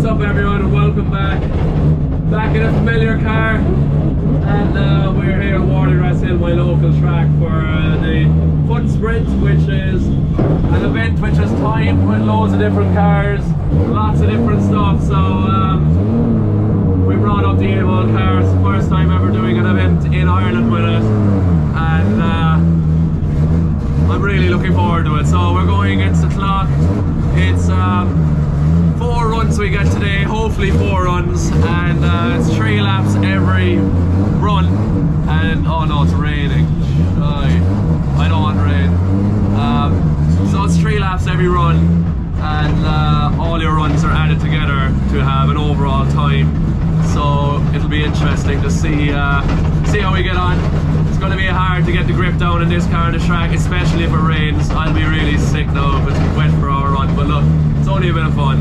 What's up everyone and welcome back. Back in a familiar car, and we're here at Watergrasshill, my local track, for the Foot Sprint, which is an event which is timed with loads of different cars, lots of different stuff. So we brought up the Aimol cars, first time ever doing an event in Ireland with it, and I'm really looking forward to it. So we're going against the clock. It's 4 runs we get today, hopefully 4 runs, and it's 3 laps every run. And oh no, it's raining. I don't want rain. So it's 3 laps every run, and all your runs are added together to have an overall time. So it'll be interesting to see how we get on. It's going to be hard to get the grip down in this car on the track, especially if it rains. I'll be really sick though if it's wet for our run, but look, it's only a bit of fun,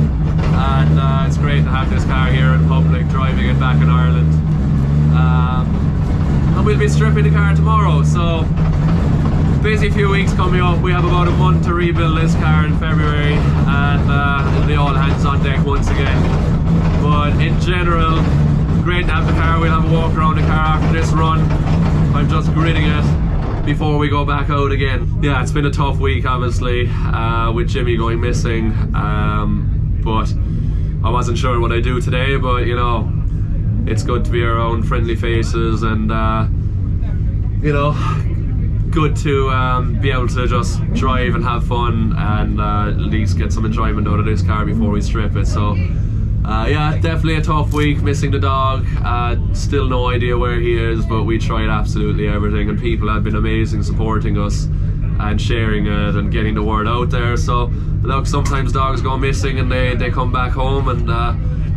and it's great to have this car here in public, driving it back in Ireland. And we'll be stripping the car tomorrow, so busy few weeks coming up. We have about a month to rebuild this car in February, and it'll be all hands on deck once again. But in general, great to have the car. We'll have a walk around the car after this run. I'm just gritting it before we go back out again. Yeah, it's been a tough week obviously, with Jimmy going missing, but I wasn't sure what I'd do today, but you know, it's good to be around friendly faces, and you know, good to be able to just drive and have fun, and at least get some enjoyment out of this car before we strip it. So yeah, definitely a tough week, missing the dog. Still no idea where he is, but we tried absolutely everything, and people have been amazing supporting us and sharing it and getting the word out there. So look, sometimes dogs go missing and they come back home, and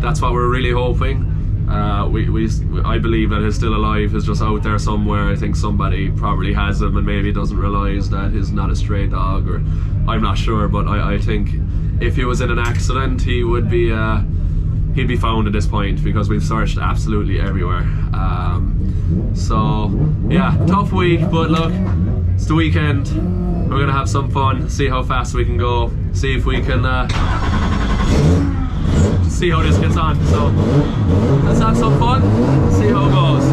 that's what we're really hoping. I believe that he's still alive. He's just out there somewhere. I think somebody probably has him and maybe doesn't realise that he's not a stray dog, or I'm not sure, but I think if he was in an accident, he would be he'd be found at this point, because we've searched absolutely everywhere. So yeah, tough week, but look, it's the weekend. We're gonna have some fun, see how fast we can go, see if we can see how this gets on. So let's have some fun, see how it goes.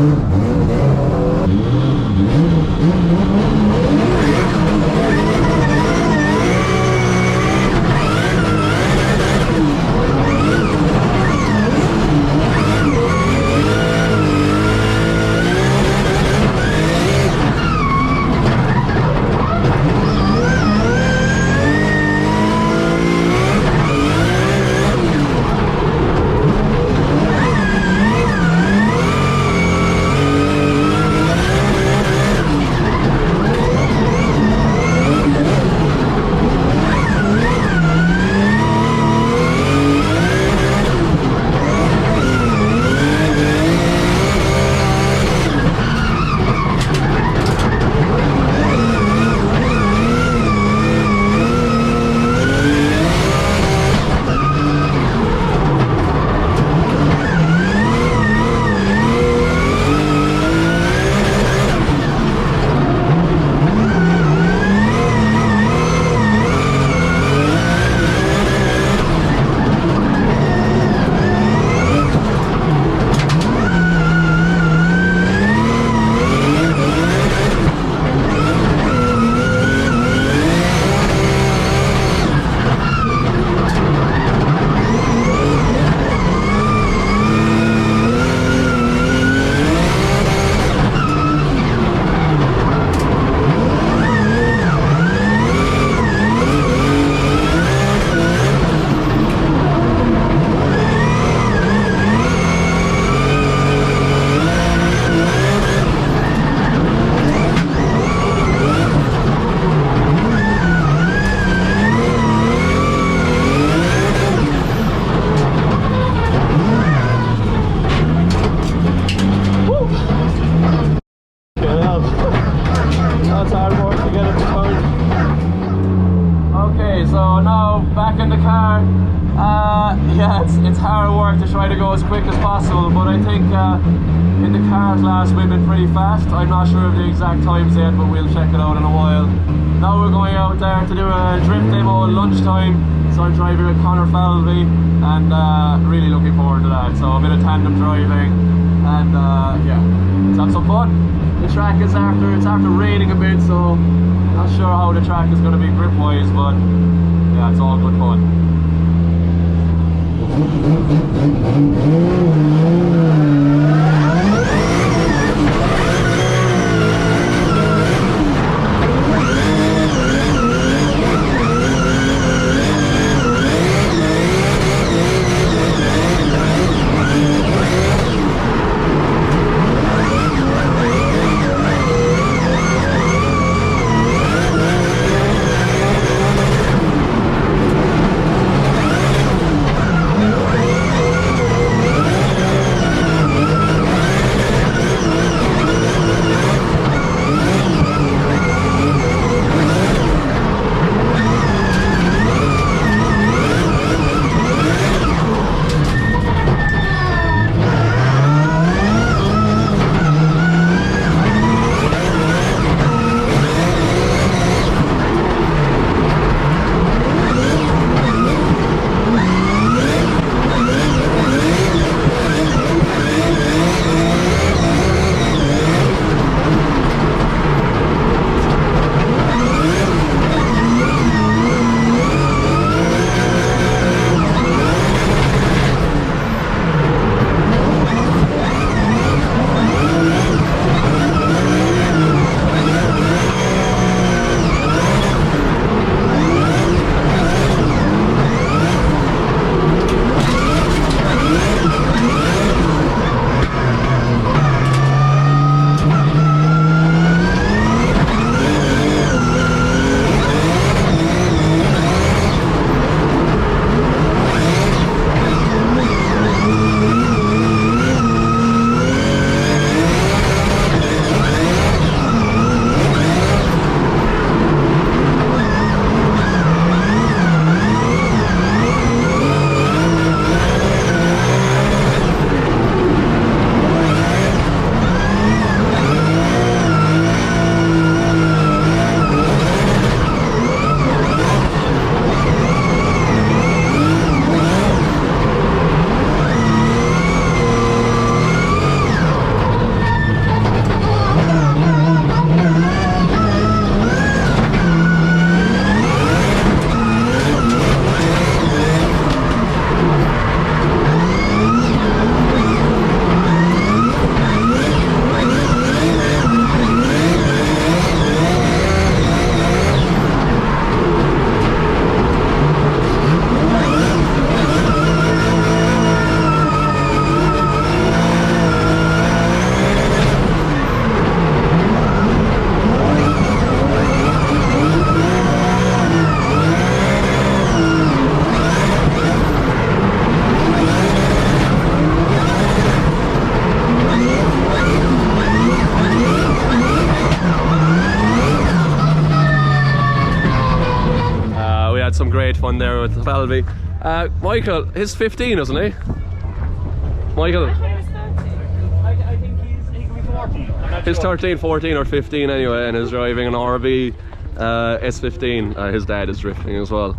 Yeah, it's hard work to try to go as quick as possible, but I think in the car class we've been pretty fast. I'm not sure of the exact times yet, but we'll check it out in a while. Now we're going out there to do a drift demo at lunchtime, So I'm driving with Conor Falvey, and really looking forward to that. So a bit of tandem driving, and yeah, let's have some fun. The track is it's after raining a bit, so not sure how the track is going to be grip wise, but yeah, it's all good fun. Some great fun there with Falvey. Michael, he's 15, isn't he? Michael? I think he can be 14. He's 13, 14 or 15 anyway, and is driving an RB S15. His dad is drifting as well.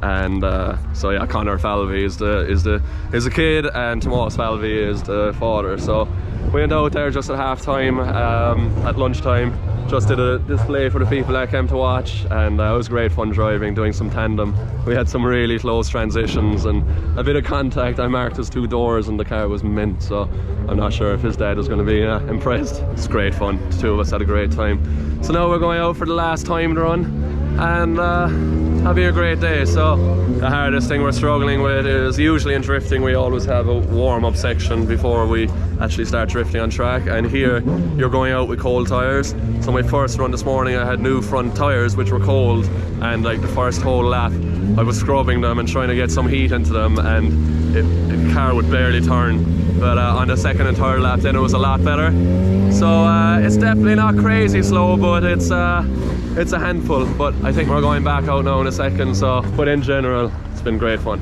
And so yeah, Conor Falvey is the kid, and Tomas Falvey is the father. So we went out there just at half time, at lunchtime. Just did a display for the people that came to watch, and it was great fun driving, doing some tandem. We had some really close transitions and a bit of contact. I marked his 2 doors and the car was mint, so I'm not sure if his dad was going to be impressed. It's great fun. The 2 of us had a great time. So now we're going out for the last timed run, and having a great day. So the hardest thing we're struggling with is, usually in drifting we always have a warm-up section before we actually start drifting on track, and here you're going out with cold tyres. So my first run this morning I had new front tyres which were cold, and like the first whole lap I was scrubbing them and trying to get some heat into them, and the car would barely turn. But on the second and third lap then it was a lot better. So it's definitely not crazy slow, but it's a handful. But I think we're going back out now in a second. So, but in general, it's been great fun.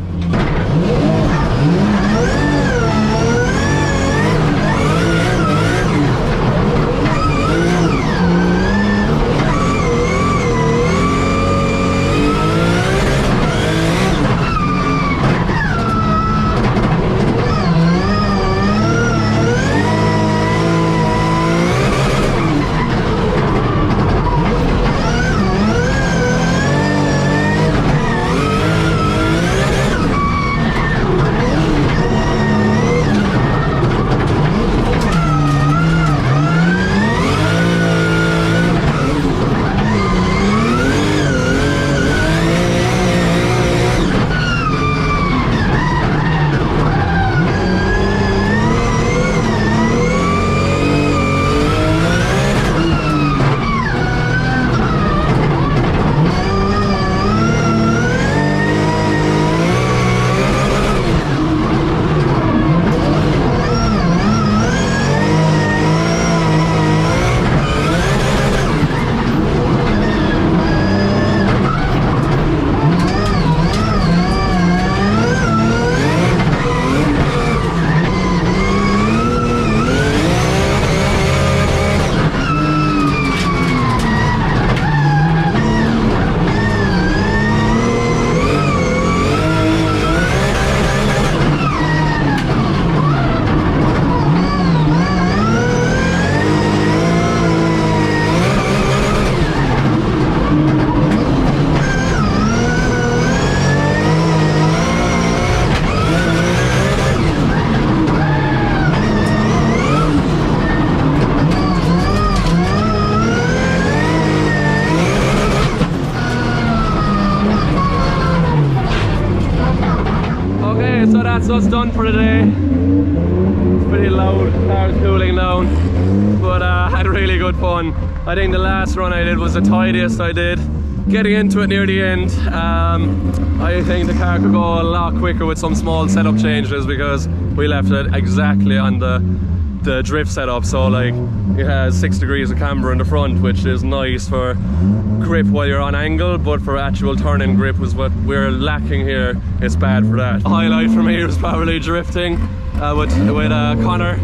Okay, so that's us done for the day. It's pretty loud, car's cooling down, but had really good fun. I think the last run I did was the tidiest I did. Getting into it near the end, I think the car could go a lot quicker with some small setup changes because we left it exactly on the drift setup, so like it has 6 degrees of camber in the front, which is nice for grip while you're on angle, but for actual turning grip was what we're lacking here. It's bad for that. The highlight for me was probably drifting with Connor,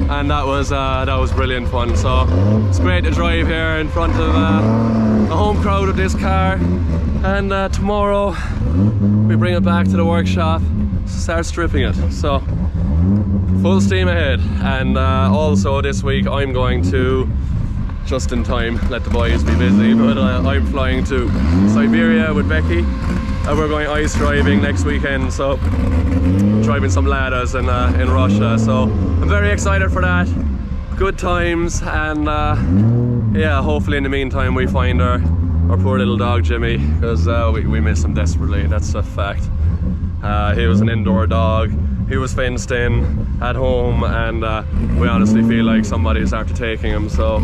and that was brilliant fun. So it's great to drive here in front of a home crowd of this car, and tomorrow we bring it back to the workshop to start stripping it. So full steam ahead. And also this week I'm going to, just in time, let the boys be busy, but I'm flying to Siberia with Becky, and we're going ice driving next weekend, so driving some Ladas in Russia, so I'm very excited for that. Good times, and yeah, hopefully in the meantime we find our poor little dog Jimmy, because we miss him desperately, that's a fact. He was an indoor dog. He was fenced in at home, and we honestly feel like somebody's after taking him, so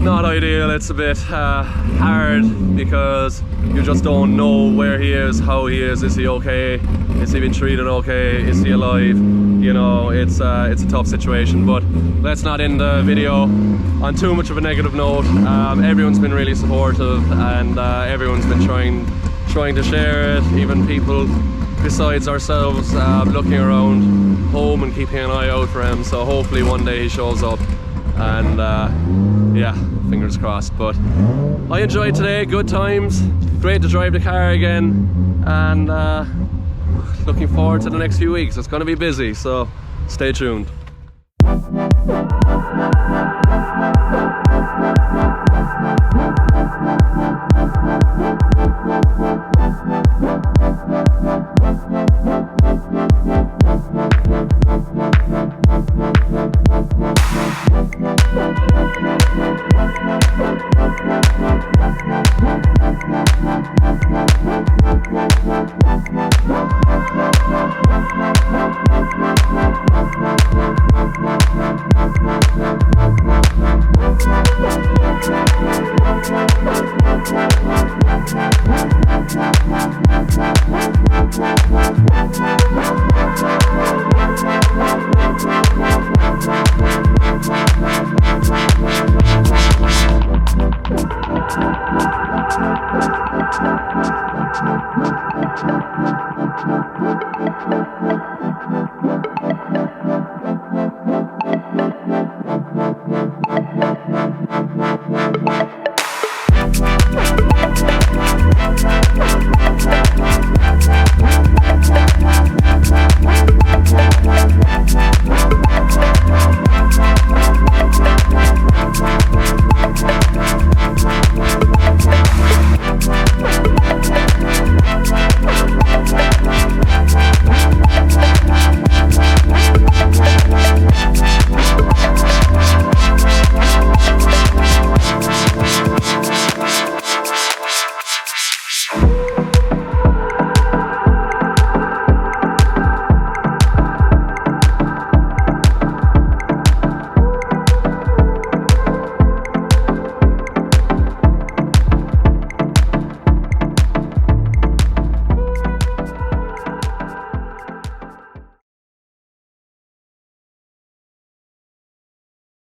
not ideal. It's a bit hard because you just don't know where he is, how he is he okay, is he being treated okay, is he alive? You know, it's a tough situation, but let's not end the video on too much of a negative note. Everyone's been really supportive, and everyone's been trying to share it, even people besides ourselves looking around home and keeping an eye out for him, so hopefully one day he shows up, and yeah, fingers crossed. But I enjoyed today, good times, great to drive the car again, and looking forward to the next few weeks. It's going to be busy, so stay tuned.